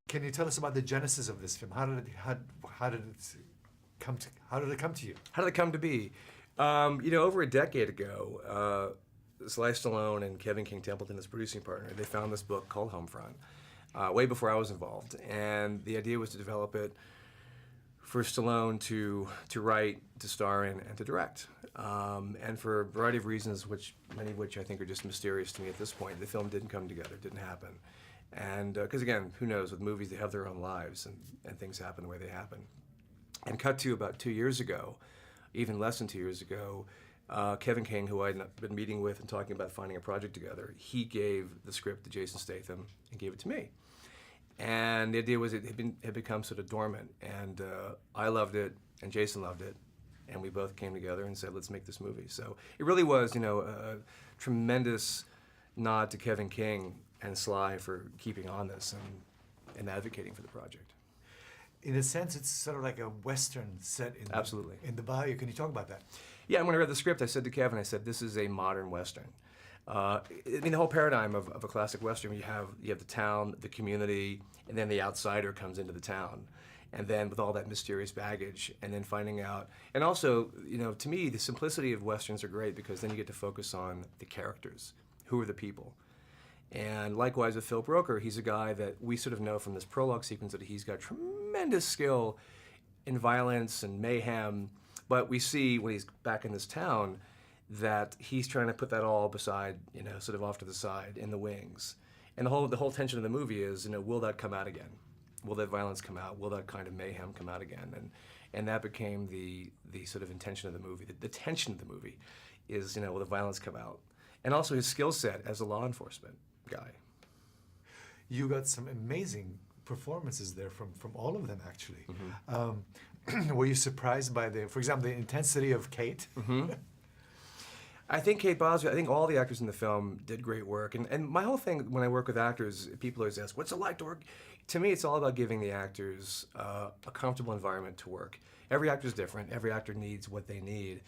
Can you tell us about the genesis of this film? How did it come to you? How did it come to be? Over a decade ago, Sly Stallone and Kevin King Templeton, his producing partner, they found this book called Homefront, way before I was involved. And the idea was to develop it for Stallone to write, to star in, and to direct. And for a variety of reasons, many of which I think are just mysterious to me at this point, the film didn't come together, didn't happen. And because again, who knows, with movies they have their own lives and things happen the way they happen. And cut to about 2 years ago, even less than 2 years ago, Kevin King, who I'd been meeting with and talking about finding a project together, he gave the script to Jason Statham and gave it to me. And the idea was it had become sort of dormant, and I loved it, and Jason loved it, and we both came together and said, let's make this movie. So it really was, a tremendous nod to Kevin King and Sly for keeping on this and advocating for the project. In a sense, it's sort of like a Western set in Absolutely. In the bayou. Can you talk about that? Yeah, and when I read the script, I said to Kevin, I said, this is a modern Western. The whole paradigm of a classic Western, you have the town, the community, and then the outsider comes into the town. And then with all that mysterious baggage, and then finding out. And also, to me, the simplicity of Westerns are great because then you get to focus on the characters. Who are the people? And likewise with Phil Broker, he's a guy that we sort of know from this prologue sequence that he's got tremendous skill in violence and mayhem, but we see when he's back in this town that he's trying to put that all beside, sort of off to the side in the wings. And the whole tension of the movie is, will that come out again? Will that violence come out? Will that kind of mayhem come out again? And that became the sort of intention of the movie. The tension of the movie is, will the violence come out? And also his skill set as a law enforcement guy. You got some amazing performances there from all of them, actually. Mm-hmm. Were you surprised by for example, the intensity of Kate? Mm-hmm. I think Kate Bosworth, I think all the actors in the film did great work. And my whole thing when I work with actors, people always ask, what's it like to work? To me, it's all about giving the actors a comfortable environment to work. Every actor's different. Every actor needs what they need.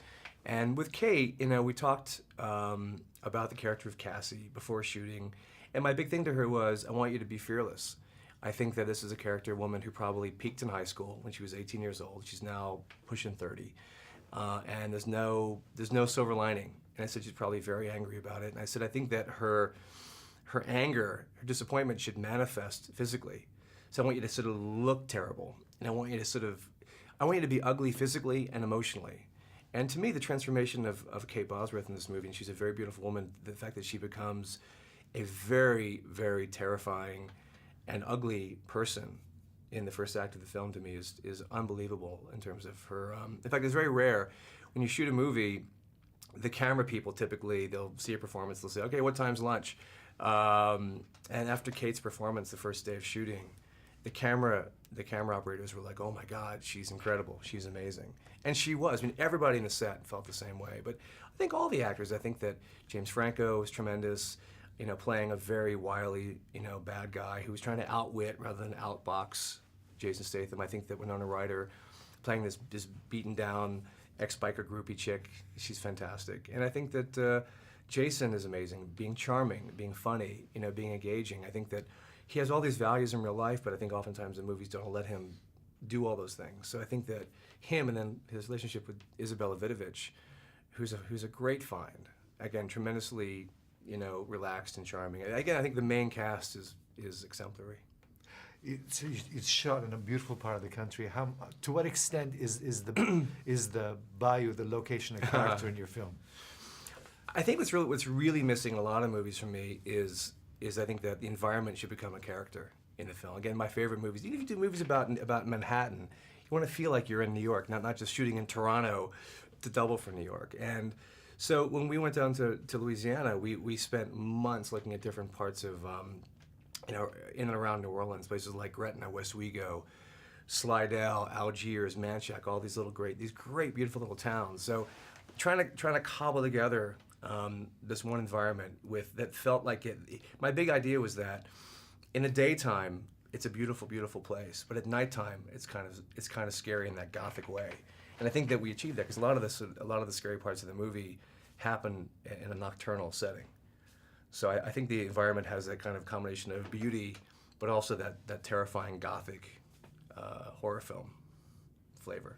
And with Kate, we talked about the character of Cassie before shooting. And my big thing to her was, I want you to be fearless. I think that this is a woman who probably peaked in high school when she was 18 years old. She's now pushing 30. And there's no silver lining. And I said she's probably very angry about it. And I said, I think that her anger, her disappointment should manifest physically. So I want you to sort of look terrible. And I want you to be ugly physically and emotionally. And to me, the transformation of Kate Bosworth in this movie, and she's a very beautiful woman, the fact that she becomes a very, very terrifying and ugly person in the first act of the film, to me, is unbelievable in terms of her. In fact, it's very rare when you shoot a movie, the camera people typically, they'll see a performance, they'll say, okay, what time's lunch? And after Kate's performance, the first day of shooting, the camera operators were like, oh my God, she's incredible, she's amazing. And she was. I mean, everybody in the set felt the same way. But I think all the actors, I think that James Franco was tremendous, playing a very wily, bad guy who was trying to outwit rather than outbox Jason Statham. I think that Winona Ryder playing this beaten down ex-biker groupie chick, she's fantastic. And I think that Jason is amazing, being charming, being funny, being engaging. I think that he has all these values in real life, but I think oftentimes the movies don't let him do all those things. So I think that him and then his relationship with Isabella Vidovich, who's a great find. Again, tremendously, relaxed and charming. Again, I think the main cast is exemplary. It's shot in a beautiful part of the country. To what extent is the bayou the location and character in your film? I think what's really missing in a lot of movies for me is I think that the environment should become a character in the film. Again, my favorite movies, even if you do movies about Manhattan, you want to feel like you're in New York, not just shooting in Toronto to double for New York. And so when we went down to Louisiana, we spent months looking at different parts of in and around New Orleans, places like Gretna, Westwego, Slidell, Algiers, Manchac, all these great, beautiful little towns. So trying to cobble together this one environment that felt like it. My big idea was that in the daytime it's a beautiful, beautiful place, but at nighttime it's kind of scary in that gothic way. And I think that we achieved that because a lot of the scary parts of the movie happen in a nocturnal setting. So I think the environment has that kind of combination of beauty, but also that terrifying gothic horror film flavor.